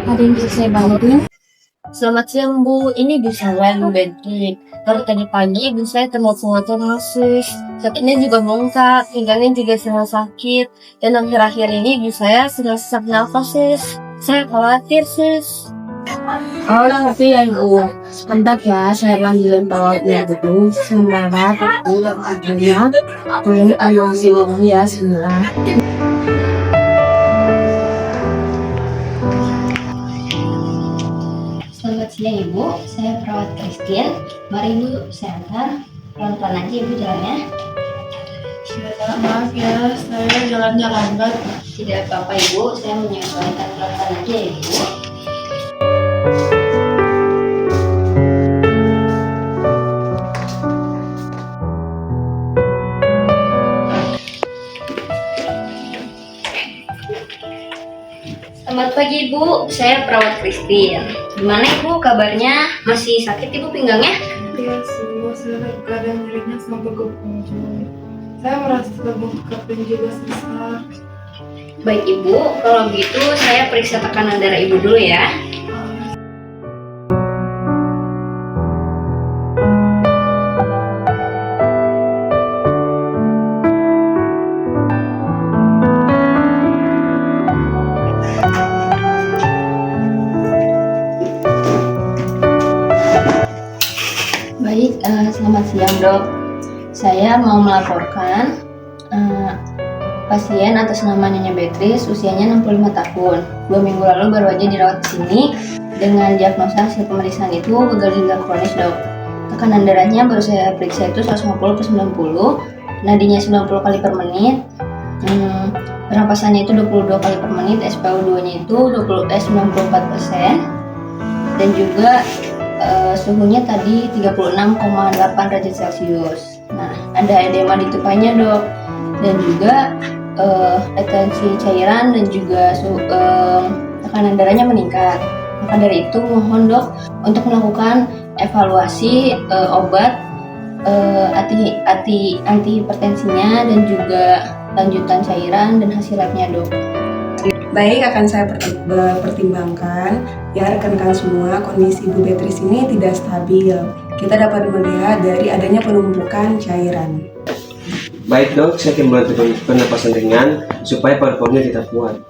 Ada yang bisa saya bantu? Selamat siang Bu, ini Bu saya Bu Betty. Baru tadi pagi ibu saya terkena hemosis. Sakitnya juga bengkak, pinggangnya juga sedang sakit. Dan akhir-akhir ini ibu saya sedang sesak nafas sis. Saya khawatir sis. Oh, tapi ya Ibu, sebentar ya, saya panggilin perawatnya dulu. Sebentar, pulang akhirnya. Boleh ayo sini ya, sebentar. Selamat siang Ibu, saya perawat Christine. Mari Ibu, saya antar. Pelan-pelan aja Ibu jalannya. Maaf ya, saya jalannya lambat. Tidak apa-apa Ibu, saya menyesuaikan pelan-pelan aja ya Ibu. Selamat pagi Ibu, saya perawat Christine. Gimana Ibu kabarnya? Masih sakit Ibu pinggangnya? Iya sih, saya dalam keadaan nyerinya sampai ke punggung. Saya merasa bengkak dan juga sesak. Baik Ibu, kalau gitu saya periksa tekanan darah Ibu dulu ya. Baik, selamat siang dok. Saya mau melaporkan pasien atas nama Nyonya Beatrice, usianya 65 tahun. 2 minggu lalu baru aja dirawat di sini dengan diagnosa hasil pemeriksaan itu gagal ginjal kronis dok. Tekanan darahnya baru saya periksa itu 150/90, nadinya 90 kali per menit, pernapasannya itu 22 kali per menit, SpO2-nya itu 94%, dan juga suhunya tadi 36,8 derajat Celcius. Nah, ada edema di tupanya dok, dan juga retensi cairan dan juga tekanan darahnya meningkat. Maka dari itu mohon dok untuk melakukan evaluasi obat antihipertensinya dan juga lanjutan cairan dan hasil labnya dok. Baik, akan saya pertimbangkan. Ya, rekan-rekan semua, kondisi Ibu Beatrice ini tidak stabil. Kita dapat melihat dari adanya penumpukan cairan. Baik dok, saya akan membantu pernapasan ringan supaya paru-parunya tetap kuat.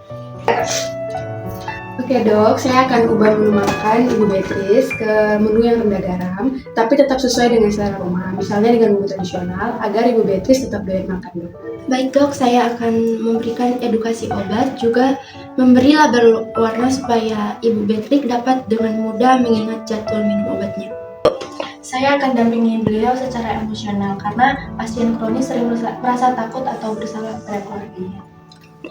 Oke dok, saya akan ubah menu makan Ibu Beatrice ke menu yang rendah garam, tapi tetap sesuai dengan selera rumah. Misalnya dengan bumbu tradisional, agar Ibu Beatrice tetap doyan makan dok. Baik dok, saya akan memberikan edukasi obat, juga memberi label warna supaya Ibu Beatrice dapat dengan mudah mengingat jadwal minum obatnya. Saya akan dampingi beliau secara emosional karena pasien kronis sering merasa takut atau bersalah pada keluarganya.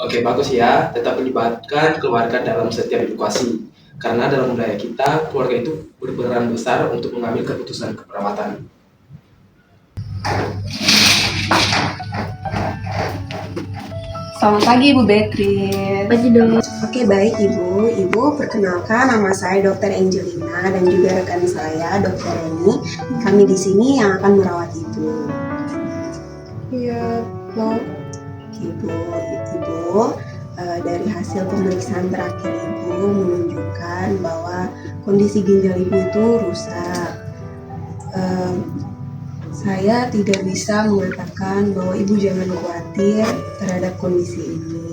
Oke, bagus ya. Tetap melibatkan keluarga dalam setiap edukasi. Karena dalam budaya kita, keluarga itu berperan besar untuk mengambil keputusan keperawatan. Selamat pagi Ibu Beatrice. Pagi dok. Oke, baik Ibu. Ibu, perkenalkan, nama saya Dr. Angelina dan juga rekan saya Dr. Reni. Kami di sini yang akan merawat Ibu. Iya dok. Ibu, dari hasil pemeriksaan terakhir Ibu menunjukkan bahwa kondisi ginjal Ibu itu rusak. Saya tidak bisa mengatakan bahwa Ibu jangan khawatir terhadap kondisi ini.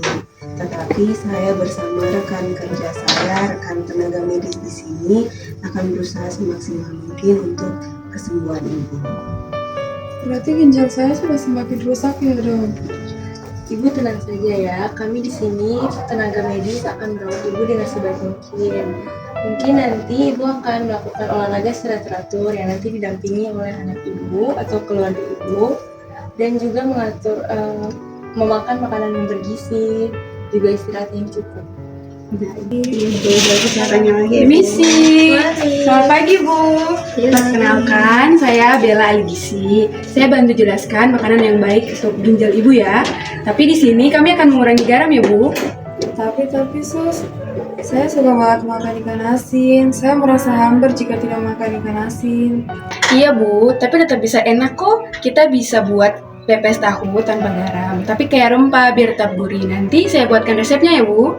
Tetapi saya bersama rekan kerja saya, rekan tenaga medis di sini akan berusaha semaksimal mungkin untuk kesembuhan Ibu. Berarti ginjal saya sudah semakin rusak ya dok? Ibu tenang saja ya, kami di sini tenaga medis akan merawat Ibu dengan sebaik mungkin. Mungkin nanti Ibu akan melakukan olahraga secara teratur yang nanti didampingi oleh anak Ibu atau keluarga Ibu, dan juga mengatur memakan makanan yang bergizi, juga istirahat yang cukup. Misi. Selamat pagi Bu. Perkenalkan, saya Bella Aligisi. Saya bantu jelaskan makanan yang baik untuk ginjal Ibu ya. Tapi di sini kami akan mengurangi garam ya Bu. Tapi sus, saya suka banget makan ikan asin. Saya merasa hambar jika tidak makan ikan asin. Iya Bu, tapi tetap bisa enak kok. Kita bisa buat pepes tahu tanpa garam, tapi kayak rempah biar tetap gurih. Nanti saya buatkan resepnya ya Bu.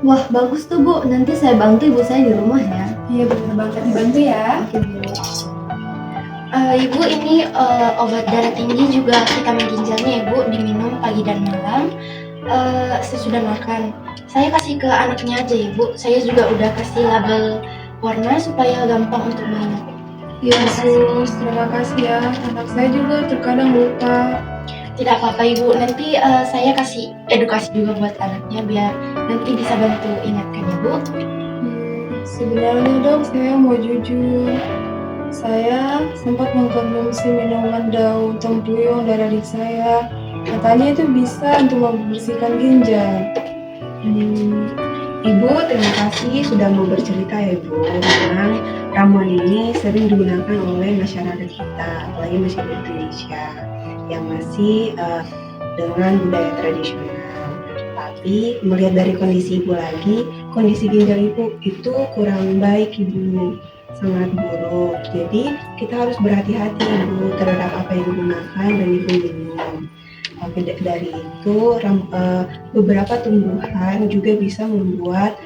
Wah, bagus tuh Bu. Nanti saya bantu ibu saya di rumah ya. Iya benar banget, dibantu ya. Oke, Bu. Ibu, ini obat darah tinggi juga vitamin ginjalnya ya Bu, diminum pagi dan malam sesudah makan. Saya kasih ke anaknya aja ya Bu. Saya juga udah kasih label warna supaya gampang untuk minum. Iya sus, terima kasih ya. Anak saya juga terkadang lupa. Tidak apa-apa Ibu, nanti saya kasih edukasi juga buat anaknya biar nanti bisa bantu ingatkan ya Bu. Sebenarnya dok, saya mau jujur. Saya sempat mengkonsumsi minuman daun tempuryung dari adik saya. Katanya itu bisa untuk membersihkan ginjal. Ibu, terima kasih sudah mau bercerita ya Bu. Memang ramuan ini sering digunakan oleh masyarakat kita, apalagi masyarakat Indonesia yang masih dengan budaya tradisional. Tapi melihat dari kondisi Ibu lagi, kondisi ginjal Ibu itu kurang baik Ibu, sangat buruk. Jadi kita harus berhati-hati Ibu terhadap apa yang digunakan dan Ibu minum. Dari itu beberapa tumbuhan juga bisa membuat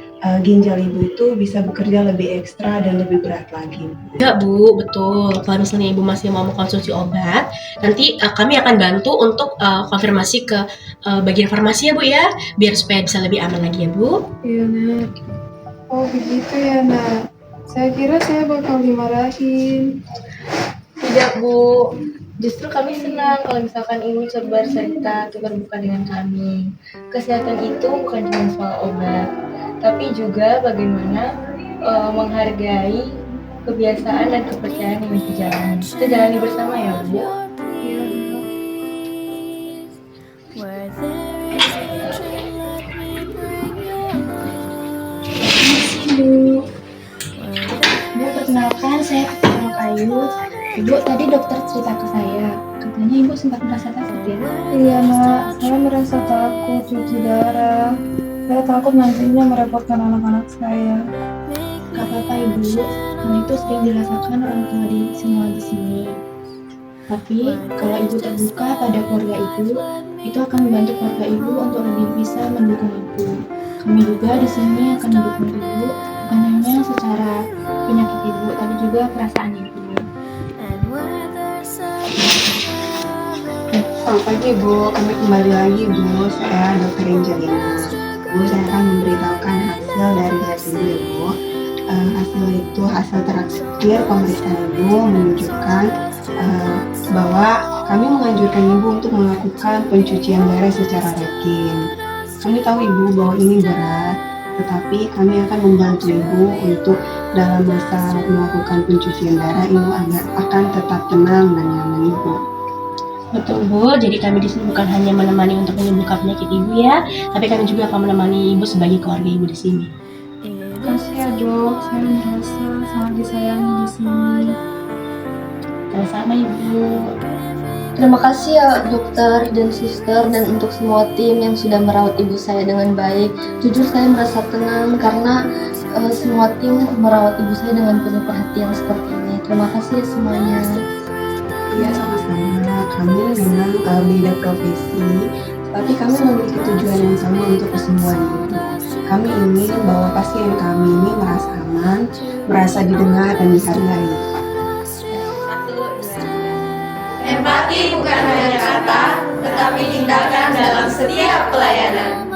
ginjal ibu itu bisa bekerja lebih ekstra dan lebih berat lagi. Enggak Bu, betul. Kalau misalnya ibu masih mau mengkonsumsi obat, nanti kami akan bantu untuk konfirmasi ke bagian farmasi ya Bu ya, biar supaya bisa lebih aman lagi ya Bu. Iya nak. Oh begitu ya nak. Saya kira saya bakal dimarahin. Tidak Bu, justru kami senang kalau misalkan ibu coba cerita tukar buka dengan kami. Kesehatan itu bukan cuma soal obat, tapi juga bagaimana menghargai kebiasaan dan kepercayaan yang kita jalani. Kita jalani bersama ya Bu. Bu, perkenalkan saya Ketua Ayu. Ibu, tadi dokter cerita ke saya, katanya ibu sempat merasa takut ya? Iya nak, saya merasa takut cuci darah. Saya takut nantinya merepotkan anak-anak saya. Gak apa-apa ibu, hal itu sering dirasakan orang tua semua di sini. Tapi kalau ibu terbuka pada keluarga ibu, itu akan membantu keluarga ibu untuk lebih bisa mendukung ibu. Kami juga di sini akan mendukung ibu, bukan hanya secara penyakit ibu, tapi juga perasaan ibu. Selamat pagi Bu, kami kembali lagi Bu. Saya Dr. Angelina. Bu, saya akan memberitahukan hasil dari lab Ibu ya Bu. Hasil terakhir pemeriksaan Ibu menunjukkan bahwa kami menganjurkan Ibu untuk melakukan pencucian darah secara rutin. Kami tahu Ibu bahwa ini berat, tetapi kami akan membantu Ibu untuk dalam masa melakukan pencucian darah Ibu akan tetap tenang dan nyaman Ibu. Betul Bu, jadi kami di sini bukan hanya menemani untuk menyembuhkan penyakit ibu ya, tapi kami juga akan menemani ibu sebagai keluarga ibu di sini. Makasih ya dok, saya merasa sangat disayangi di sini. Sama-sama ibu. Terima kasih ya dokter dan suster dan untuk semua tim yang sudah merawat ibu saya dengan baik. Jujur saya merasa tenang karena semua tim merawat ibu saya dengan penuh perhatian seperti ini. Terima kasih semuanya. Iya sama-sama, kami memang beda profesi, tapi kami memiliki tujuan yang sama untuk kesembuhan ibu. Kami ingin bahwa pasien kami ini merasa aman, merasa didengar dan dihargai. Empati bukan hanya kata, tetapi tindakan dalam setiap pelayanan.